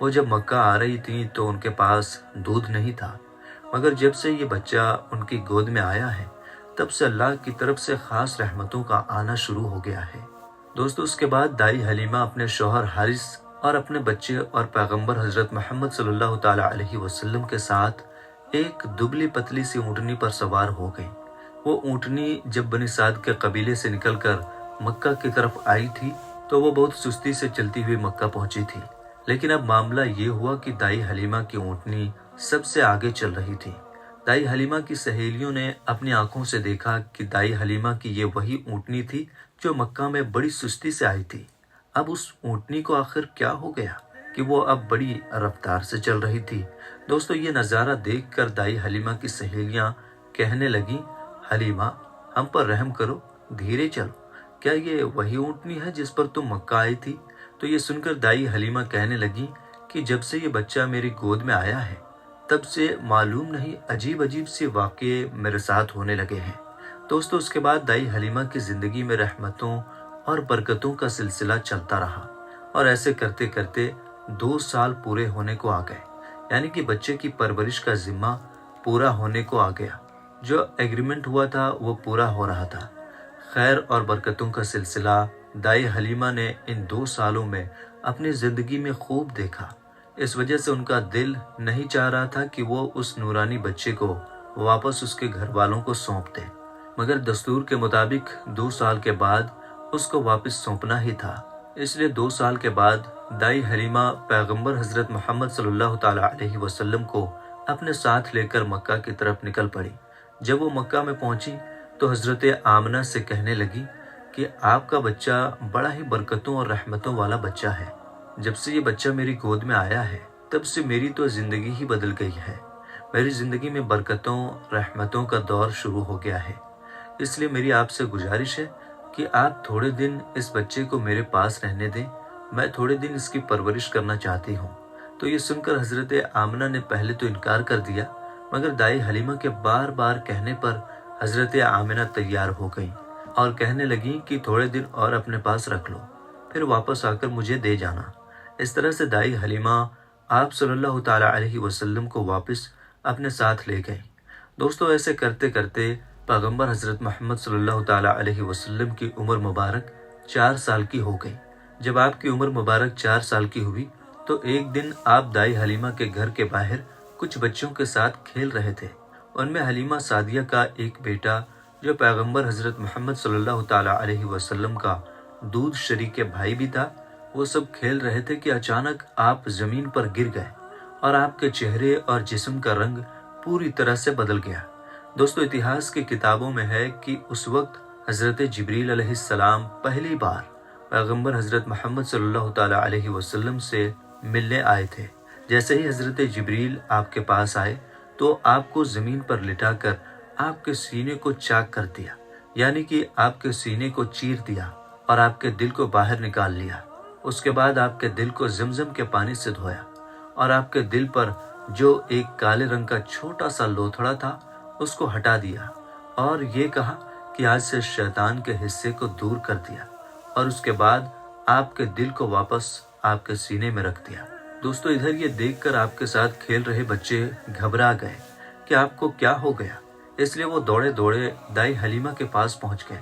وہ جب مکہ آ رہی تھی تو ان کے پاس دودھ نہیں تھا، مگر جب سے یہ بچہ ان کی گود میں آیا ہے تب سے اللہ کی طرف سے خاص رحمتوں کا آنا شروع ہو گیا ہے۔ دوستو اس کے بعد دائی حلیمہ اپنے شوہر حارث اور اپنے بچے اور پیغمبر حضرت محمد صلی اللہ تعالی علیہ وسلم کے ساتھ ایک دبلی پتلی سی اونٹنی پر سوار ہو گئی۔ وہ اونٹنی جب بنی سعد کے قبیلے سے نکل کر مکہ کی طرف آئی تھی تو وہ بہت سستی سے چلتی ہوئی مکہ پہنچی تھی، لیکن اب معاملہ یہ ہوا کہ دائی حلیمہ کی اونٹنی سب سے آگے چل رہی تھی۔ دائی حلیمہ کی سہیلیوں نے اپنی آنکھوں سے دیکھا کہ دائی حلیمہ کی یہ وہی اونٹنی تھی جو مکہ میں بڑی سستی سے آئی تھی۔ اب اس اونٹنی کو آخر کیا ہو گیا کہ وہ اب بڑی رفتار سے چل رہی تھی۔ دوستو یہ نظارہ دیکھ کر دائی حلیمہ کی سہیلیاں کہنے لگیں، حلیمہ ہم پر رحم کرو، دھیرے چلو، کیا یہ وہی اونٹنی ہے جس پر تم مکہ آئی تھی؟ تو یہ سن کر دائی حلیمہ کہنے لگی کہ جب سے یہ بچہ میری گود میں آیا ہے تب سے معلوم نہیں عجیب عجیب سے واقعے میرے ساتھ ہونے لگے ہیں۔ دوستو اس کے بعد دائی حلیمہ کی زندگی میں رحمتوں اور برکتوں کا سلسلہ چلتا رہا، اور ایسے کرتے کرتے 2 سال پورے ہونے کو آ گئے، یعنی کہ بچے کی پرورش کا ذمہ پورا ہونے کو آ گیا۔ جو ایگریمنٹ ہوا تھا وہ پورا ہو رہا تھا۔ خیر اور برکتوں کا سلسلہ دائی حلیمہ نے ان 2 سالوں میں اپنی زندگی میں خوب دیکھا۔ اس وجہ سے ان کا دل نہیں چاہ رہا تھا کہ وہ اس نورانی بچے کو واپس اس کے گھر والوں کو سونپ دے، مگر دستور کے مطابق 2 سال کے بعد اس کو واپس سونپنا ہی تھا۔ اس لیے 2 سال کے بعد دائی حلیمہ پیغمبر حضرت محمد صلی اللہ تعالی علیہ وسلم کو اپنے ساتھ لے کر مکہ کی طرف نکل پڑی۔ جب وہ مکہ میں پہنچی تو حضرت آمنہ سے کہنے لگی کہ آپ کا بچہ بڑا ہی برکتوں اور رحمتوں والا بچہ ہے۔ جب سے یہ بچہ میری گود میں آیا ہے تب سے میری تو زندگی ہی بدل گئی ہے۔ میری زندگی میں برکتوں رحمتوں کا دور شروع ہو گیا ہے۔ اس لیے میری آپ سے گزارش ہے کہ آپ تھوڑے دن اس بچے کو میرے پاس رہنے دیں، میں تھوڑے دن اس کی پرورش کرنا چاہتی ہوں۔ تو یہ سن کر حضرت آمنہ نے پہلے تو انکار کر دیا، مگر دائی حلیمہ کے بار بار کہنے پر حضرت آمنہ تیار ہو گئیں اور کہنے لگیں کہ تھوڑے دن اور اپنے پاس رکھ لو، پھر واپس آ کر مجھے دے جانا۔ اس طرح سے دائی حلیمہ آپ صلی اللہ تعالی علیہ وسلم کو واپس اپنے ساتھ لے گئیں۔ دوستو ایسے کرتے کرتے پیغمبر حضرت محمد صلی اللہ تعالی علیہ وسلم کی عمر مبارک 4 سال کی ہو گئی۔ جب آپ کی عمر مبارک 4 سال کی ہوئی تو ایک دن آپ دائی حلیمہ کے گھر کے باہر کچھ بچوں کے ساتھ کھیل رہے تھے۔ ان میں حلیمہ سعدیہ کا ایک بیٹا جو پیغمبر حضرت محمد صلی اللہ تعالی علیہ وسلم کا دودھ شریک بھائی بھی تھا، وہ سب کھیل رہے تھے کہ اچانک آپ زمین پر گر گئے اور آپ کے چہرے اور جسم کا رنگ پوری طرح سے بدل گیا۔ دوستو اتہاس کی کتابوں میں ہے کہ اس وقت حضرت جبریل علیہ السلام پہلی بار پیغمبر حضرت محمد صلی اللہ تعالی علیہ وسلم سے ملنے آئے تھے۔ جیسے ہی حضرت جبریل آپ کے پاس آئے تو آپ کو زمین پر لٹا کر آپ کے سینے کو چاک کر دیا، یعنی کہ آپ کے سینے کو چیر دیا اور آپ کے دل کو باہر نکال لیا۔ اس کے بعد آپ کے دل کو زمزم کے پانی سے دھویا اور آپ کے دل پر جو ایک کالے رنگ کا چھوٹا سا لوتھڑا تھا اس کو ہٹا دیا اور یہ کہا کہ آج سے شیطان کے حصے کو دور کر دیا، اور اس کے بعد آپ کے دل کو واپس آپ کے سینے میں رکھ دیا۔ دوستو ادھر یہ دیکھ کر آپ کے ساتھ کھیل رہے بچے گھبرا گئے کہ آپ کو کیا ہو گیا، اس لیے وہ دوڑے دوڑے دائی حلیمہ کے پاس پہنچ گئے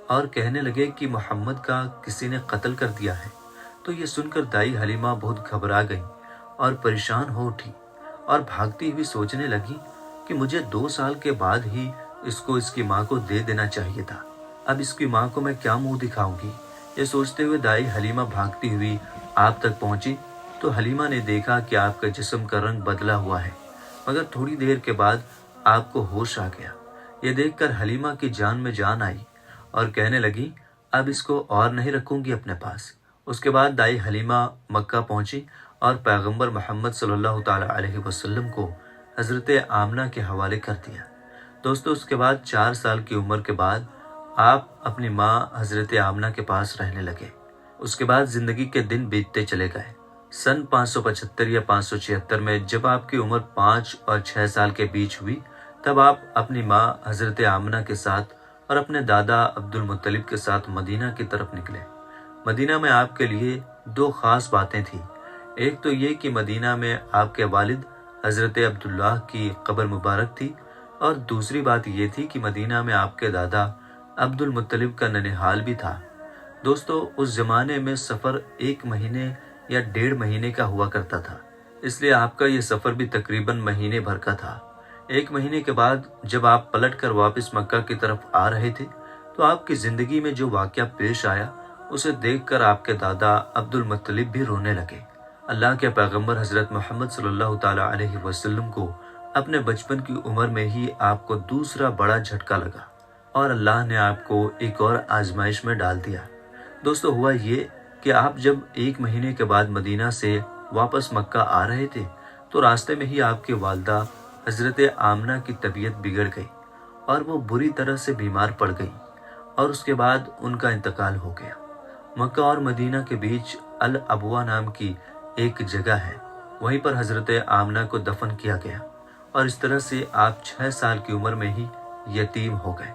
اور کہنے لگے کہ محمد کا کسی نے قتل کر دیا ہے۔ تو یہ سن کر دائی حلیمہ بہت گھبرا گئیں اور پریشان ہو اٹھی اور بھاگتی ہوئی سوچنے لگی کہ مجھے 2 سال کے بعد ہی اس کو اس کی ماں کو دے دینا چاہیے تھا، اب اس کی ماں کو میں کیا منہ دکھاؤں گی۔ یہ سوچتے ہوئے دائی حلیمہ بھاگتی ہوئی آپ تک پہنچی تو حلیمہ نے دیکھا کہ آپ کا جسم کا رنگ بدلا ہوا ہے، مگر تھوڑی دیر کے بعد آپ کو ہوش آ گیا۔ یہ دیکھ کر حلیمہ کی جان میں جان آئی اور کہنے لگی اب اس کو اور نہیں رکھوں گی اپنے پاس۔ اس کے بعد دائی حلیمہ مکہ پہنچی اور پیغمبر محمد صلی اللہ تعالی علیہ وسلم کو حضرت آمنہ کے حوالے کر دیا۔ دوستو اس کے بعد 4 سال کی عمر کے بعد آپ اپنی ماں حضرت آمنہ کے پاس رہنے لگے۔ اس کے بعد زندگی کے دن بیتتے چلے گئے۔ سن 575 یا 576 میں جب آپ کی عمر 5 اور 6 سال کے بیچ ہوئی تب آپ اپنی ماں حضرت آمنہ کے ساتھ اور اپنے دادا عبد المطلب کے ساتھ مدینہ کی طرف نکلے۔ مدینہ میں آپ کے لیے 2 خاص باتیں تھیں۔ ایک تو یہ کہ مدینہ میں آپ کے والد حضرت عبداللہ کی قبر مبارک تھی، اور دوسری بات یہ تھی کہ مدینہ میں آپ کے دادا عبد المطلب کا ننھال بھی تھا۔ دوستو، اس زمانے میں سفر 1 مہینے یا 1.5 مہینے کا ہوا کرتا تھا، اس لیے آپ کا یہ سفر بھی تقریباً مہینے بھر کا تھا۔ 1 مہینے کے بعد جب آپ پلٹ کر واپس مکہ کی طرف آ رہے تھے تو آپ کی زندگی میں جو واقعہ پیش آیا اسے دیکھ کر آپ کے دادا عبد المطلب بھی رونے لگے۔ اللہ کے پیغمبر حضرت محمد صلی اللہ تعالی علیہ وسلم کو اپنے بچپن کی عمر میں ہی آپ کو دوسرا بڑا جھٹکا لگا اور اللہ نے آپ کو ایک اور آزمائش میں ڈال دیا۔ دوستو، ہوا یہ کہ آپ جب 1 مہینے کے بعد مدینہ سے واپس مکہ آ رہے تھے تو راستے میں ہی آپ کی والدہ حضرت آمنہ کی طبیعت بگڑ گئی اور وہ بری طرح سے بیمار پڑ گئی، اور اس کے بعد ان کا انتقال ہو گیا۔ مکہ اور مدینہ کے بیچ الابوا نام کی ایک جگہ ہے، وہیں پر حضرت آمنہ کو دفن کیا گیا، اور اس طرح سے آپ 6 سال کی عمر میں ہی یتیم ہو گئے۔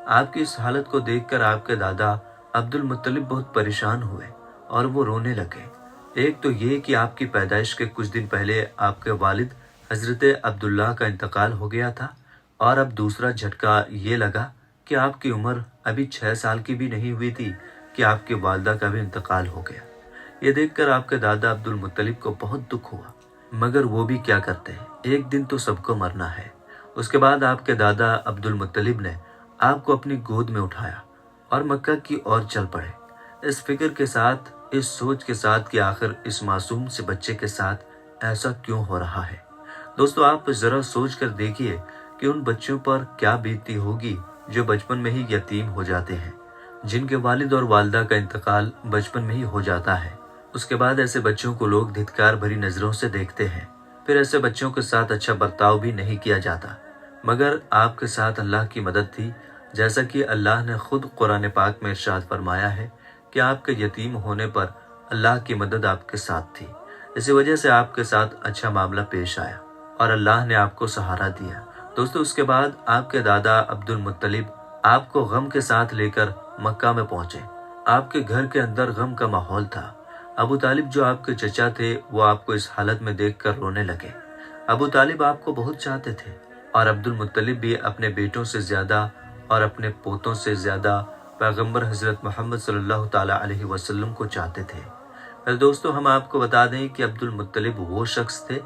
آپ کی اس حالت کو دیکھ کر آپ کے دادا عبد المطلب بہت پریشان ہوئے اور وہ رونے لگے۔ ایک تو یہ کہ آپ کی پیدائش کے کچھ دن پہلے آپ کے والد حضرت عبداللہ کا انتقال ہو گیا تھا، اور اب دوسرا جھٹکا یہ لگا کہ آپ کی عمر ابھی 6 سال کی بھی نہیں ہوئی تھی کہ آپ کی والدہ کا بھی انتقال ہو گیا۔ یہ دیکھ کر آپ کے دادا عبد المطلب کو بہت دکھ ہوا، مگر وہ بھی کیا کرتے ہیں، ایک دن تو سب کو مرنا ہے۔ اس کے بعد آپ کے دادا عبد المطلب نے آپ کو اپنی گود میں اٹھایا اور مکہ کی اور چل پڑے، اس فکر کے ساتھ، اس سوچ کے ساتھ کہ آخر اس معصوم سے بچے کے ساتھ ایسا کیوں ہو رہا ہے۔ دوستو، آپ ذرا سوچ کر دیکھیے کہ ان بچوں پر کیا بیتتی ہوگی جو بچپن میں ہی یتیم ہو جاتے ہیں، جن کے والد اور والدہ کا انتقال بچپن میں ہی ہو جاتا ہے۔ اس کے بعد ایسے بچوں کو لوگ دھتکار بھری نظروں سے دیکھتے ہیں، پھر ایسے بچوں کے ساتھ اچھا برتاؤ بھی نہیں کیا جاتا۔ مگر آپ کے ساتھ اللہ کی مدد تھی، جیسا کہ اللہ نے خود قرآن پاک میں ارشاد فرمایا ہے کہ آپ کے یتیم ہونے پر اللہ کی مدد آپ کے ساتھ تھی، اسی وجہ سے آپ کے ساتھ اچھا معاملہ پیش آیا اور اللہ نے آپ کو سہارا دیا۔ دوستو، اس کے بعد آپ کے دادا عبد المطلب آپ کو غم کے ساتھ لے کر مکہ میں پہنچے۔ آپ کے گھر کے اندر غم کا ماحول تھا۔ ابو طالب جو آپ کے چچا تھے وہ آپ کو اس حالت میں دیکھ کر رونے لگے۔ ابو طالب آپ کو بہت چاہتے تھے، اور عبد المطلب بھی اپنے بیٹوں سے زیادہ اور اپنے پوتوں سے زیادہ پیغمبر حضرت محمد صلی اللہ تعالی علیہ وسلم کو چاہتے تھے۔ پھر دوستو، ہم آپ کو بتا دیں کہ عبد المطلب وہ شخص تھے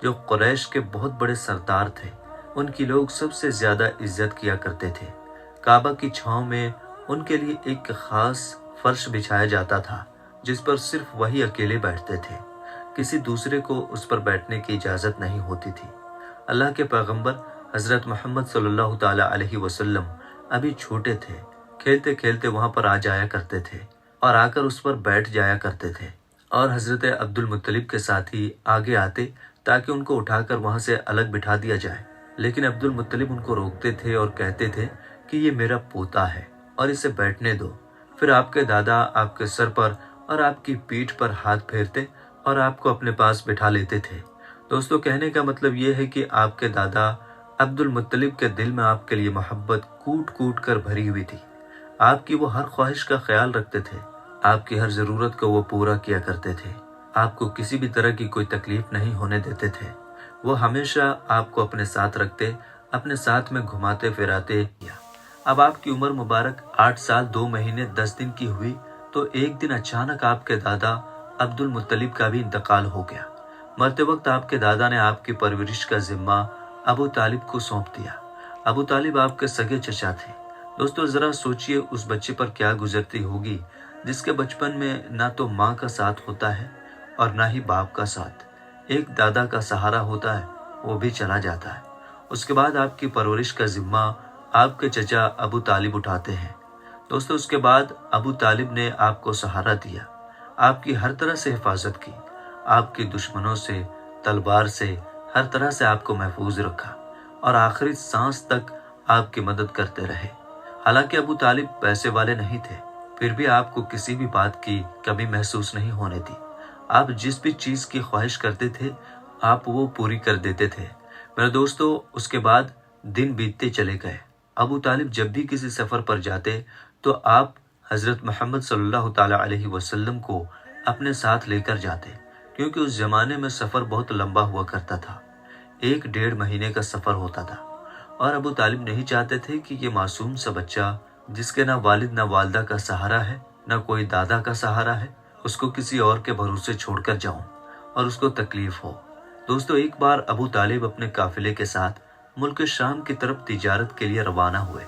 جو قریش کے بہت بڑے سردار تھے، ان کی لوگ سب سے زیادہ عزت کیا کرتے تھے۔ کعبہ کی چھاؤں میں ان کے لیے ایک خاص فرش بچھایا جاتا تھا جس پر صرف وہی اکیلے بیٹھتے تھے، کسی دوسرے کو اس پر بیٹھنے کی اجازت نہیں ہوتی تھی۔ اللہ کے پیغمبر حضرت محمد صلی اللہ تعالی علیہ وسلم ابھی چھوٹے تھے، کھیلتے کھیلتے وہاں پر آ جایا کرتے تھے اور آ کر اس پر بیٹھ جایا کرتے تھے، اور حضرت عبد المطلب کے ساتھی آگے آتے تاکہ ان کو اٹھا کر وہاں سے الگ بٹھا دیا جائے، لیکن عبد المطلب ان کو روکتے تھے اور کہتے تھے کہ یہ میرا پوتا ہے اور اسے بیٹھنے دو۔ پھر آپ کے دادا آپ کے سر پر اور آپ کی پیٹھ پر ہاتھ پھیرتے اور آپ کو اپنے پاس بٹھا لیتے تھے۔ دوستو، کہنے کا مطلب یہ ہے کہ آپ کے دادا عبد المطلب کے دل میں آپ کے لیے محبت کوٹ کوٹ کر بھری ہوئی تھی۔ آپ کی وہ ہر خواہش کا خیال رکھتے تھے، آپ کی ہر ضرورت کو وہ پورا کیا کرتے تھے، آپ کو کسی بھی طرح کی کوئی تکلیف نہیں ہونے دیتے تھے۔ وہ ہمیشہ آپ کو اپنے ساتھ رکھتے، اپنے ساتھ میں گھماتے پھراتے۔ اب آپ کی عمر مبارک 8 سال 2 مہینے 10 دن کی ہوئی تو ایک دن اچانک آپ کے دادا عبد المطلب کا بھی انتقال ہو گیا۔ مرتے وقت آپ کے دادا نے آپ کی پرورش کا ذمہ ابو طالب کو سونپ دیا۔ ابو طالب آپ کے سگے چچا تھے۔ دوستو، ذرا سوچئے اس بچے پر کیا گزرتی ہوگی جس کے بچپن میں نہ تو ماں کا ساتھ ہوتا ہے اور نہ ہی باپ کا ساتھ، ایک دادا کا سہارا ہوتا ہے، وہ بھی چلا جاتا ہے۔ اس کے بعد آپ کی پرورش کا ذمہ آپ کے چچا ابو طالب اٹھاتے ہیں۔ دوستو، اس کے بعد ابو طالب نے آپ کو سہارا دیا، آپ کی ہر طرح سے حفاظت کی، آپ کے دشمنوں سے، تلوار سے، ہر طرح سے آپ کو محفوظ رکھا اور آخری سانس تک آپ کی مدد کرتے رہے۔ حالانکہ ابو طالب پیسے والے نہیں تھے، پھر بھی آپ کو کسی بھی بات کی کمی محسوس نہیں ہونے دی۔ آپ جس بھی چیز کی خواہش کرتے تھے آپ وہ پوری کر دیتے تھے۔ میرے دوستو، اس کے بعد دن بیتتے چلے گئے۔ ابو طالب جب بھی کسی سفر پر جاتے تو آپ حضرت محمد صلی اللہ تعالی علیہ وسلم کو اپنے ساتھ لے کر جاتے، کیونکہ اس زمانے میں سفر بہت لمبا ہوا کرتا تھا، 1-1.5 مہینے کا سفر ہوتا تھا، اور ابو طالب نہیں چاہتے تھے کہ یہ معصوم سا بچہ جس کے نہ والد نہ والدہ کا سہارا ہے، نہ کوئی دادا کا سہارا ہے، اس کو کسی اور کے بھروسے چھوڑ کر جاؤں اور اس کو تکلیف ہو۔ دوستو، ایک بار ابو طالب اپنے قافلے کے ساتھ ملک شام کی طرف تجارت کے لیے روانہ ہوئے۔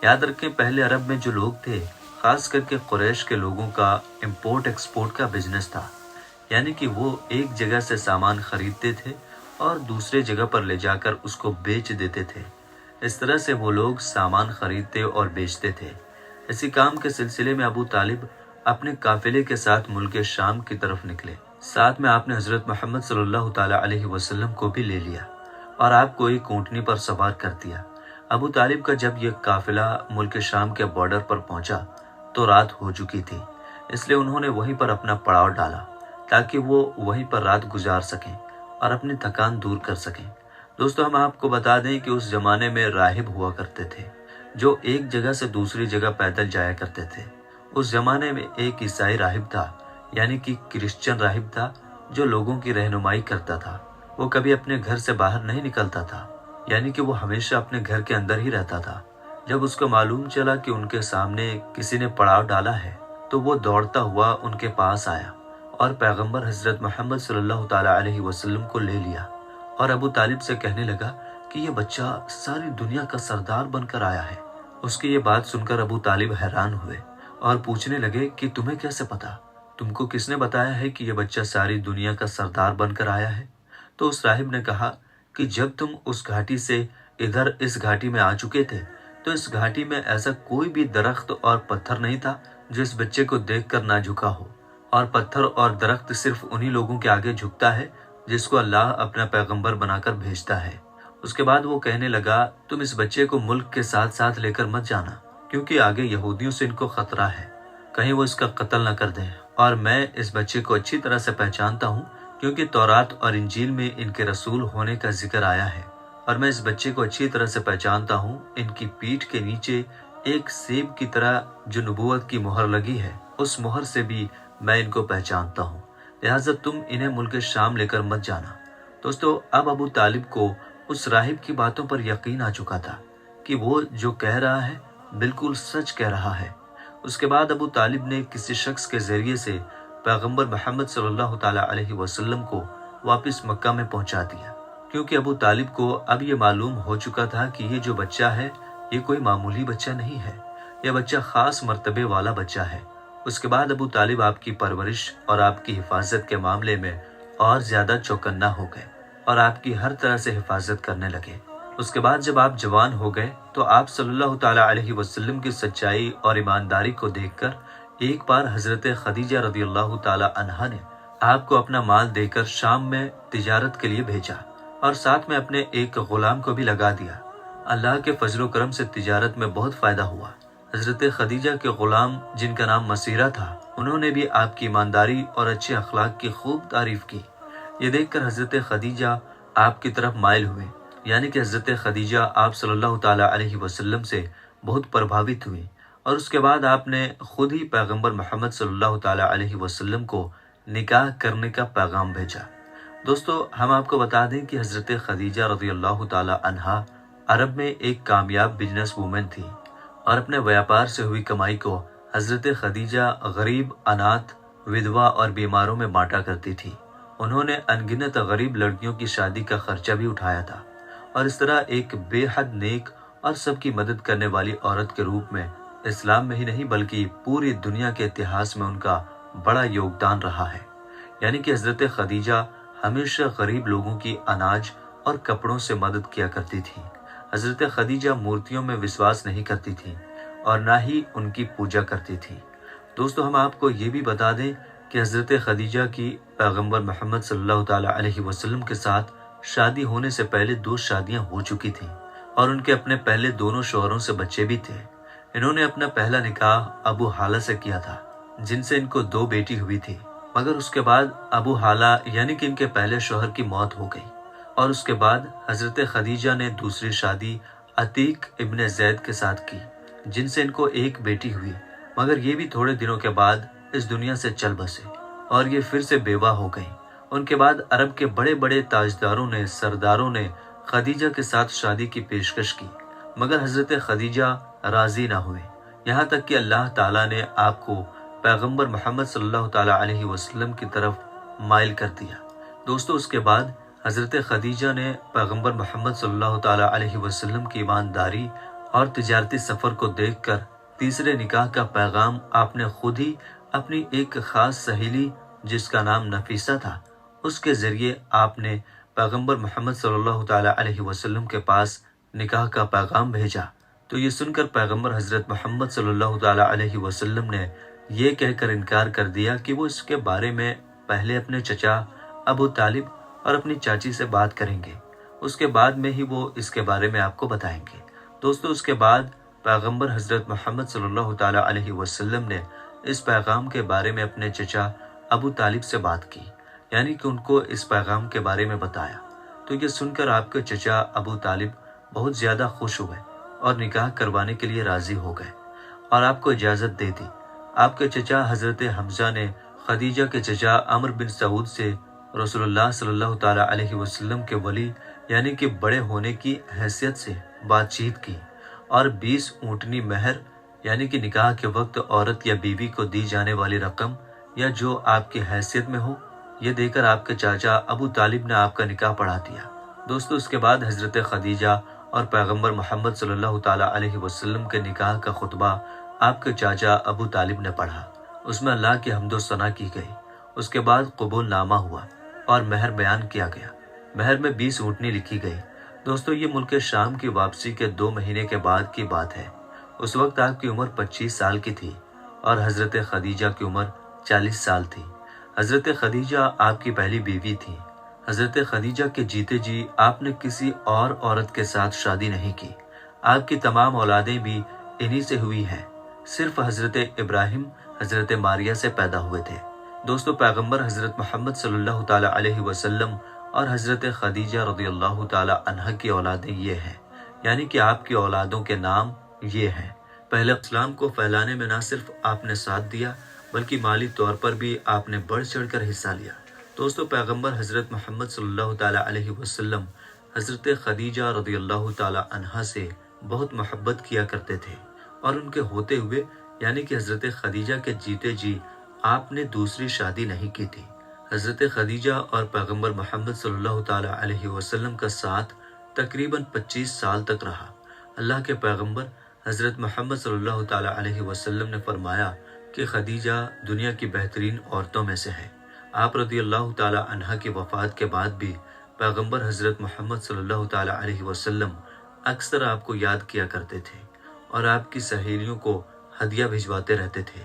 یاد رکھیں، پہلے عرب میں جو لوگ تھے، خاص کر کے قریش کے لوگوں کا امپورٹ ایکسپورٹ کا بزنس تھا، یعنی کہ وہ ایک جگہ سے سامان خریدتے تھے اور دوسرے جگہ پر لے جا کر اس کو بیچ دیتے تھے۔ اس طرح سے وہ لوگ سامان خریدتے اور بیچتے تھے۔ اسی کام کے سلسلے میں ابو طالب اپنے قافلے کے ساتھ ملک شام کی طرف نکلے۔ ساتھ میں آپ نے حضرت محمد صلی اللہ تعالیٰ علیہ وسلم کو بھی لے لیا اور آپ کو ایک اونٹنی پر سوار کر دیا۔ ابو طالب کا جب یہ قافلہ ملک شام کے بارڈر پر پہنچا تو رات ہو چکی تھی، اس لیے انہوں نے وہیں پر اپنا پڑاؤ ڈالا تاکہ وہ وہیں پر رات گزار سکیں اور اپنی تھکان دور کر سکیں۔ دوستو، ہم آپ کو بتا دیں کہ اس زمانے میں راہب ہوا کرتے تھے جو ایک جگہ سے دوسری جگہ پیدل جایا کرتے تھے۔ اس زمانے میں ایک عیسائی راہب تھا، یعنی کہ کرسچن راہب تھا، جو لوگوں کی رہنمائی کرتا تھا۔ وہ کبھی اپنے گھر سے باہر نہیں نکلتا تھا، یعنی کہ وہ ہمیشہ اپنے گھر کے اندر ہی رہتا تھا۔ جب اس کو معلوم چلا کہ ان کے سامنے کسی نے پڑاؤ ڈالا ہے تو وہ دوڑتا ہوا ان کے پاس آیا اور پیغمبر حضرت محمد صلی اللہ تعالیٰ علیہ وسلم کو لے لیا اور ابو طالب سے کہنے لگا کہ یہ بچہ ساری دنیا کا سردار بن کر آیا ہے۔ اس کی یہ بات سن کر ابو طالب حیران ہوئے اور پوچھنے لگے کہ تمہیں کیسے پتا؟ تم کو کس نے بتایا ہے کہ یہ بچہ ساری دنیا کا سردار بن کر آیا ہے؟ تو اس راہب نے کہا کہ جب تم اس گھاٹی سے ادھر اس گھاٹی میں آ چکے تھے تو اس گھاٹی میں ایسا کوئی بھی درخت اور پتھر نہیں تھا جو اس بچے کو دیکھ کر نہ جھکا ہو، اور پتھر اور درخت صرف انہی لوگوں کے آگے جھکتا ہے جس کو اللہ اپنا پیغمبر بنا کر بھیجتا ہے۔ اس کے بعد وہ کہنے لگا، تم اس بچے کو ملک کے ساتھ ساتھ لے کر مت جانا، کیونکہ آگے یہودیوں سے ان کو خطرہ ہے، کہیں وہ اس کا قتل نہ کر دیں، اور میں اس بچے کو اچھی طرح سے پہچانتا ہوں کیونکہ تورات اور انجیل میں ان کے رسول ہونے کا ذکر آیا ہے، اور میں اس بچے کو اچھی طرح سے پہچانتا ہوں۔ ان کی پیٹھ کے نیچے ایک سیب کی طرح جو نبوت کی مہر لگی ہے، اس مہر سے بھی میں ان کو پہچانتا ہوں، لہٰذا تم انہیں ملک شام لے کر مت جانا۔ دوستو، اب ابو طالب کو اس راہب کی باتوں پر یقین آ چکا تھا کہ وہ جو کہہ رہا ہے بالکل سچ کہہ رہا ہے۔ اس کے بعد ابو طالب نے کسی شخص کے ذریعے سے پیغمبر محمد صلی اللہ تعالیٰ علیہ وسلم کو واپس مکہ میں پہنچا دیا، کیونکہ ابو طالب کو اب یہ معلوم ہو چکا تھا کہ یہ جو بچہ ہے یہ کوئی معمولی بچہ نہیں ہے، یہ بچہ خاص مرتبے والا بچہ ہے۔ اس کے بعد ابو طالب آپ کی پرورش اور آپ کی حفاظت کے معاملے میں اور زیادہ چوکنا ہو گئے اور آپ کی ہر طرح سے حفاظت کرنے لگے۔ اس کے بعد جب آپ جوان ہو گئے تو آپ صلی اللہ تعالیٰ علیہ وسلم کی سچائی اور ایمانداری کو دیکھ کر ایک بار حضرت خدیجہ رضی اللہ تعالیٰ عنہا نے آپ کو اپنا مال دے کر شام میں تجارت کے لیے بھیجا اور ساتھ میں اپنے ایک غلام کو بھی لگا دیا۔ اللہ کے فضل و کرم سے تجارت میں بہت فائدہ ہوا۔ حضرت خدیجہ کے غلام جن کا نام مسیرہ تھا، انہوں نے بھی آپ کی ایمانداری اور اچھے اخلاق کی خوب تعریف کی۔ یہ دیکھ کر حضرت خدیجہ آپ کی طرف مائل ہوئے، یعنی کہ حضرت خدیجہ آپ صلی اللہ تعالیٰ علیہ وسلم سے بہت پربھاوت ہوئی، اور اس کے بعد آپ نے خود ہی پیغمبر محمد صلی اللہ تعالیٰ علیہ وسلم کو نکاح کرنے کا پیغام بھیجا۔ دوستو، ہم آپ کو بتا دیں کہ حضرت خدیجہ رضی اللہ تعالیٰ عنہا عرب میں ایک کامیاب بزنس وومن تھی، اور اپنے ویاپار سے ہوئی کمائی کو حضرت خدیجہ غریب، اناتھ، ودوا اور بیماروں میں بانٹا کرتی تھی۔ انہوں نے انگنت غریب لڑکیوں کی شادی کا خرچہ بھی اٹھایا تھا، اور اس طرح ایک بے حد نیک اور سب کی مدد کرنے والی عورت کے روپ میں اسلام میں ہی نہیں بلکہ پوری دنیا کے اتہاس میں ان کا بڑا یوگدان رہا ہے۔ یعنی کہ حضرت خدیجہ ہمیشہ غریب لوگوں کی اناج اور کپڑوں سے مدد کیا کرتی تھی۔ حضرت خدیجہ مورتیوں میں وشواس نہیں کرتی تھی اور نہ ہی ان کی پوجا کرتی تھی۔ دوستو، ہم آپ کو یہ بھی بتا دیں کہ حضرت خدیجہ کی پیغمبر محمد صلی اللہ تعالیٰ علیہ وسلم کے ساتھ شادی ہونے سے پہلے 2 شادیاں ہو چکی تھیں، اور ان کے اپنے پہلے دونوں شوہروں سے بچے بھی تھے۔ انہوں نے اپنا پہلا نکاح ابو حالہ سے کیا تھا، جن سے ان کو 2 بیٹی ہوئی تھی، مگر اس کے بعد ابو حالہ یعنی کہ ان کے پہلے شوہر کی موت ہو گئی، اور اس کے بعد حضرت خدیجہ نے دوسری شادی عتیق ابن زید کے ساتھ کی، جن سے ان کو 1 بیٹی ہوئی، مگر یہ بھی تھوڑے دنوں کے بعد اس دنیا سے چل بسے اور یہ پھر سے بیوہ ہو گئیں، ان کے بعد عرب کے بڑے بڑے تاجداروں نے، سرداروں نے خدیجہ کے ساتھ شادی کی پیشکش کی، مگر حضرت خدیجہ راضی نہ ہوئے، یہاں تک کہ اللہ تعالیٰ نے آپ کو پیغمبر محمد صلی اللہ تعالیٰ علیہ وسلم کی طرف مائل کر دیا۔ دوستو اس کے بعد حضرت خدیجہ نے پیغمبر محمد صلی اللہ تعالیٰ علیہ وسلم کی ایمانداری اور تجارتی سفر کو دیکھ کر تیسرے نکاح کا پیغام آپ نے خود ہی اپنی ایک خاص سہیلی جس کا نام نفیسہ تھا، اس کے ذریعے آپ نے پیغمبر محمد صلی اللہ تعالیٰ علیہ وسلم کے پاس نکاح کا پیغام بھیجا۔ تو یہ سن کر پیغمبر حضرت محمد صلی اللہ تعالیٰ علیہ وسلم نے یہ کہہ کر انکار کر دیا کہ وہ اس کے بارے میں پہلے اپنے چچا ابو طالب اور اپنی چاچی سے بات کریں گے، اس کے بعد میں ہی وہ اس کے بارے میں آپ کو بتائیں گے۔ دوستو اس کے بعد پیغمبر حضرت محمد صلی اللہ تعالیٰ علیہ وسلم نے اس پیغام کے بارے میں اپنے چچا ابو طالب سے بات کی، یعنی کہ ان کو اس پیغام کے بارے میں بتایا۔ تو یہ سن کر آپ کے چچا ابو طالب بہت زیادہ خوش ہوئے اور نکاح کروانے کے لیے راضی ہو گئے اور آپ کو اجازت دے دی۔ آپ کے چچا حضرت حمزہ نے خدیجہ کے چچا عمر بن سعود سے رسول اللہ صلی اللہ تعالیٰ علیہ وسلم کے ولی یعنی کہ بڑے ہونے کی حیثیت سے بات چیت کی اور 20 اونٹنی مہر یعنی کہ نکاح کے وقت عورت یا بیوی کو دی جانے والی رقم یا جو آپ کی حیثیت میں ہو یہ دے کر آپ کے چاچا ابو طالب نے آپ کا نکاح پڑھا دیا۔ دوستو اس کے بعد حضرت خدیجہ اور پیغمبر محمد صلی اللہ تعالیٰ علیہ وسلم کے نکاح کا خطبہ آپ کے چاچا ابو طالب نے پڑھا، اس میں اللہ کی حمد و ثنا کی گئی۔ اس کے بعد قبول نامہ ہوا اور مہر بیان کیا گیا، مہر میں 20 اونٹنی لکھی گئی۔ دوستو یہ ملک شام کی واپسی کے 2 مہینے کے بعد کی بات ہے۔ اس وقت آپ کی عمر 25 سال کی تھی اور حضرت خدیجہ کی عمر 40 سال تھی۔ حضرت خدیجہ آپ کی پہلی بیوی تھی۔ حضرت خدیجہ کے جیتے جی آپ نے کسی اور عورت کے ساتھ شادی نہیں کی، آپ کی تمام اولادیں بھی انہی سے ہوئی ہیں، صرف حضرت ابراہیم حضرت ماریہ سے پیدا ہوئے تھے۔ دوستو پیغمبر حضرت محمد صلی اللہ تعالیٰ علیہ وسلم اور حضرت خدیجہ رضی اللہ تعالیٰ عنہ کی اولادیں یہ ہیں، یعنی کہ آپ کی اولادوں کے نام یہ ہیں۔ پہلے اسلام کو پھیلانے میں نہ صرف آپ نے ساتھ دیا بلکہ مالی طور پر بھی آپ نے بڑھ چڑھ کر حصہ لیا۔ دوستو پیغمبر حضرت محمد صلی اللہ تعالیٰ علیہ وسلم حضرت خدیجہ رضی اللہ تعالیٰ عنہا سے بہت محبت کیا کرتے تھے اور ان کے ہوتے ہوئے یعنی کہ حضرت خدیجہ کے جیتے جی آپ نے دوسری شادی نہیں کی تھی۔ حضرت خدیجہ اور پیغمبر محمد صلی اللہ تعالیٰ علیہ وسلم کا ساتھ تقریباً 25 سال تک رہا۔ اللہ کے پیغمبر حضرت محمد صلی اللہ تعالیٰ علیہ وسلم نے فرمایا کہ خدیجہ دنیا کی بہترین عورتوں میں سے ہے۔ آپ رضی اللہ تعالیٰ عنہ کی وفات کے بعد بھی پیغمبر حضرت محمد صلی اللہ تعالیٰ علیہ وسلم اکثر آپ کو یاد کیا کرتے تھے اور آپ کی سہیلیوں کو ہدیہ بھجواتے رہتے تھے۔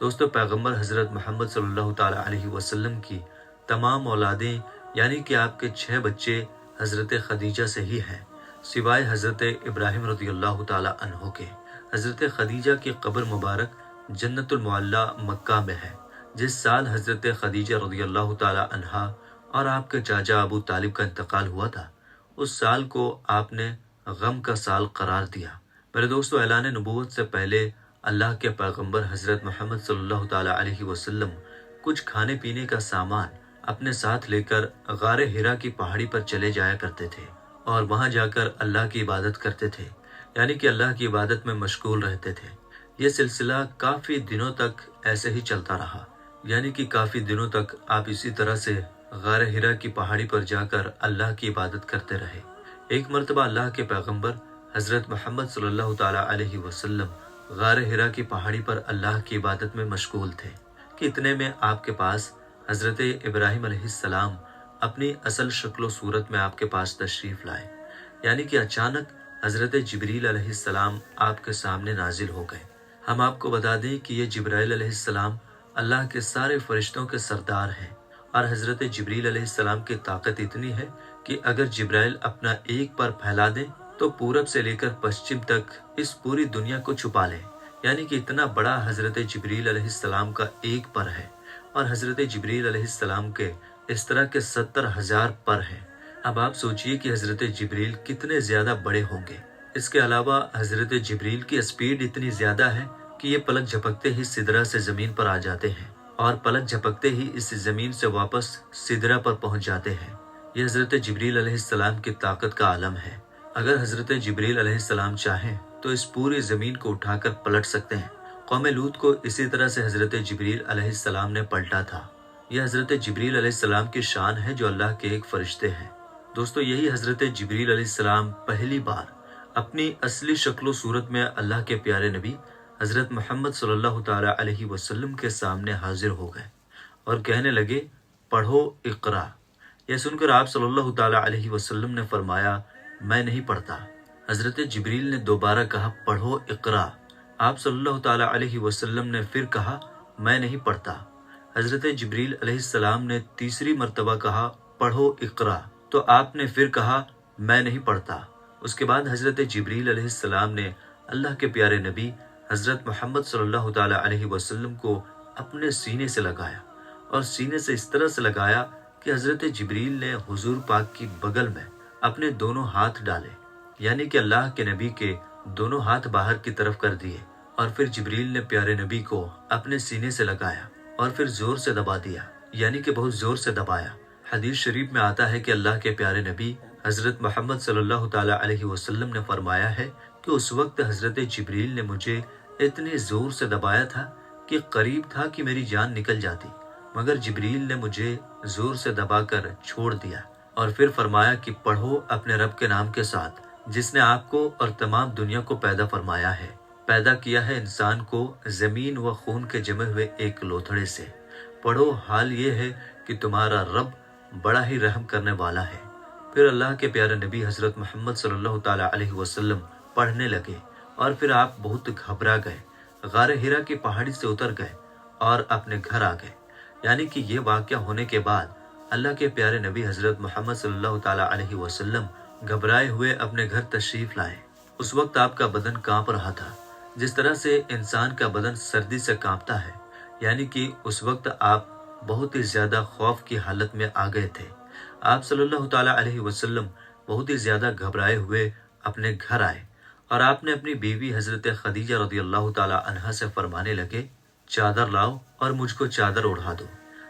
دوستو پیغمبر حضرت محمد صلی اللہ تعالیٰ علیہ وسلم کی تمام اولادیں یعنی کہ آپ کے 6 بچے حضرت خدیجہ سے ہی ہیں، سوائے حضرت ابراہیم رضی اللہ تعالیٰ عنہ کے۔ حضرت خدیجہ کی قبر مبارک جنت المعلیٰ مکہ میں ہے۔ جس سال حضرت خدیجہ رضی اللہ تعالیٰ عنہا اور آپ کے چاچا ابو طالب کا انتقال ہوا تھا، اس سال کو آپ نے غم کا سال قرار دیا۔ میرے دوستو اعلان نبوت سے پہلے اللہ کے پیغمبر حضرت محمد صلی اللہ تعالیٰ علیہ وسلم کچھ کھانے پینے کا سامان اپنے ساتھ لے کر غار حرا کی پہاڑی پر چلے جایا کرتے تھے اور وہاں جا کر اللہ کی عبادت کرتے تھے، یعنی کہ اللہ کی عبادت میں مشغول رہتے تھے۔ یہ سلسلہ کافی دنوں تک ایسے ہی چلتا رہا، یعنی کہ کافی دنوں تک آپ اسی طرح سے غار حرا کی پہاڑی پر جا کر اللہ کی عبادت کرتے رہے۔ ایک مرتبہ اللہ کے پیغمبر حضرت محمد صلی اللہ تعالیٰ علیہ وسلم غار حرا کی پہاڑی پر اللہ کی عبادت میں مشغول تھے کہ اتنے میں آپ کے پاس حضرت ابراہیم علیہ السلام اپنی اصل شکل و صورت میں آپ کے پاس تشریف لائے، یعنی کہ اچانک حضرت جبریل علیہ السلام آپ کے سامنے نازل ہو گئے۔ ہم آپ کو بتا دیں کہ یہ جبرائیل علیہ السلام اللہ کے سارے فرشتوں کے سردار ہیں اور حضرت جبریل علیہ السلام کی طاقت اتنی ہے کہ اگر جبرائیل اپنا ایک پر پھیلا دیں تو پورب سے لے کر پشچم تک اس پوری دنیا کو چھپا لیں، یعنی کہ اتنا بڑا حضرت جبریل علیہ السلام کا ایک پر ہے اور حضرت جبریل علیہ السلام کے اس طرح کے 70,000 پر ہیں۔ اب آپ سوچئے کہ حضرت جبریل کتنے زیادہ بڑے ہوں گے۔ اس کے علاوہ حضرت جبریل کی اسپیڈ اتنی زیادہ ہے کہ یہ پلک جھپکتے ہی سدرہ سے زمین پر آ جاتے ہیں اور پلک جھپکتے ہی اس زمین سے واپس سدرہ پر پہنچ جاتے ہیں۔ یہ حضرت جبریل علیہ السلام کی طاقت کا عالم ہے۔ اگر حضرت جبریل علیہ السلام چاہیں تو اس پوری زمین کو اٹھا کر پلٹ سکتے ہیں۔ قوم لوط کو اسی طرح سے حضرت جبریل علیہ السلام نے پلٹا تھا۔ یہ حضرت جبریل علیہ السلام کی شان ہے جو اللہ کے ایک فرشتے ہیں۔ دوستو، یہی حضرت جبریل علیہ السلام پہلی بار اپنی اصلی شکل و صورت میں اللہ کے پیارے نبی حضرت محمد صلی اللہ تعالی علیہ وسلم کے سامنے حاضر ہو گئے اور کہنے لگے، پڑھو اقرا۔ یہ سن کر آپ صلی اللہ تعالی علیہ وسلم نے فرمایا، میں نہیں پڑھتا۔ حضرت جبریل نے دوبارہ کہا، پڑھو اقرا۔ آپ صلی اللہ تعالی علیہ وسلم نے پھر کہا، میں نہیں پڑھتا۔ حضرت جبریل علیہ السلام نے تیسری مرتبہ کہا، پڑھو اقرا، تو آپ نے پھر کہا، میں نہیں پڑھتا۔ اس کے بعد حضرت جبریل علیہ السلام نے اللہ کے پیارے نبی حضرت محمد صلی اللہ تعالی علیہ وسلم کو اپنے سینے سے لگایا، اور سینے سے اس طرح سے لگایا کہ حضرت جبریل نے حضور پاک کی بغل میں اپنے دونوں ہاتھ ڈالے، یعنی کہ اللہ کے نبی کے دونوں ہاتھ باہر کی طرف کر دیے، اور پھر جبریل نے پیارے نبی کو اپنے سینے سے لگایا اور پھر زور سے دبا دیا، یعنی کہ بہت زور سے دبایا۔ حدیث شریف میں آتا ہے کہ اللہ کے پیارے نبی حضرت محمد صلی اللہ تعالی علیہ وسلم نے فرمایا ہے کہ اس وقت حضرت جبریل نے مجھے اتنے زور سے دبایا تھا کہ قریب تھا کہ میری جان نکل جاتی، مگر جبریل نے مجھے زور سے دبا کر چھوڑ دیا، اور پھر فرمایا کہ پڑھو اپنے رب کے نام کے ساتھ جس نے آپ کو اور تمام دنیا کو پیدا فرمایا ہے۔ پیدا کیا ہے انسان کو زمین و خون کے جمے ہوئے ایک لوتھڑے سے۔ پڑھو، حال یہ ہے کہ تمہارا رب بڑا ہی رحم کرنے والا ہے۔ پھر اللہ کے پیارے نبی حضرت محمد صلی اللہ تعالی علیہ وسلم پڑھنے لگے، اور پھر آپ بہت گھبرا گئے، غار ہرا کی پہاڑی سے اتر گئے اور اپنے گھر آ گئے۔ یعنی کہ یہ واقعہ ہونے کے بعد اللہ کے پیارے نبی حضرت محمد صلی اللہ تعالی علیہ وسلم گھبرائے ہوئے اپنے گھر تشریف لائے۔ اس وقت آپ کا بدن کانپ رہا تھا، جس طرح سے انسان کا بدن سردی سے کانپتا ہے، یعنی کہ اس وقت آپ بہت ہی زیادہ خوف کی حالت میں آ گئے تھے۔ آپ صلی اللہ تعالی علیہ وسلم بہت ہی زیادہ گھبرائے ہوئے اپنے گھر آئے، اور آپ نے اپنی بیوی حضرت خدیجہ رضی اللہ تعالی عنہا سے فرمانے لگے، چادر لاؤ اور مجھ کو چادر اوڑھا دو۔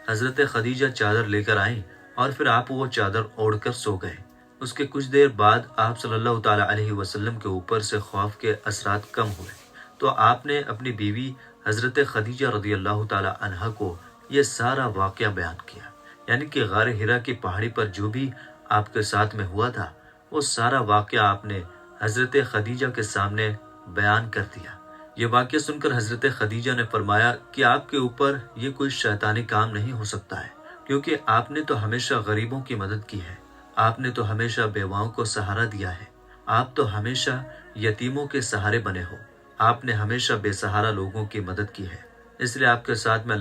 حضرت خدیجہ چادر لے کر آئیں، اور پھر آپ وہ چادر اوڑھ کر سو گئے۔ اس کے کچھ دیر بعد آپ صلی اللہ تعالی علیہ وسلم کے اوپر سے خوف کے اثرات کم ہوئے، تو آپ نے اپنی بیوی حضرت خدیجہ رضی اللہ تعالی عنہا کو یہ سارا واقعہ بیان کیا، یعنی کہ غار ہرا کی پہاڑی پر جو بھی آپ کے ساتھ میں ہوا تھا وہ سارا واقعہ آپ نے حضرت خدیجہ کے سامنے بیان کر دیا۔ یہ واقعہ سن کر حضرت خدیجہ نے فرمایا کہ آپ کے اوپر یہ کوئی شیطانی کام نہیں ہو سکتا ہے، کیونکہ آپ نے تو ہمیشہ غریبوں کی مدد کی ہے، آپ نے تو ہمیشہ بیواؤں کو سہارا دیا ہے، آپ تو ہمیشہ یتیموں کے سہارے بنے ہو، آپ نے ہمیشہ بے سہارا لوگوں کی مدد کی ہے، اس لیے آپ کے ساتھ میں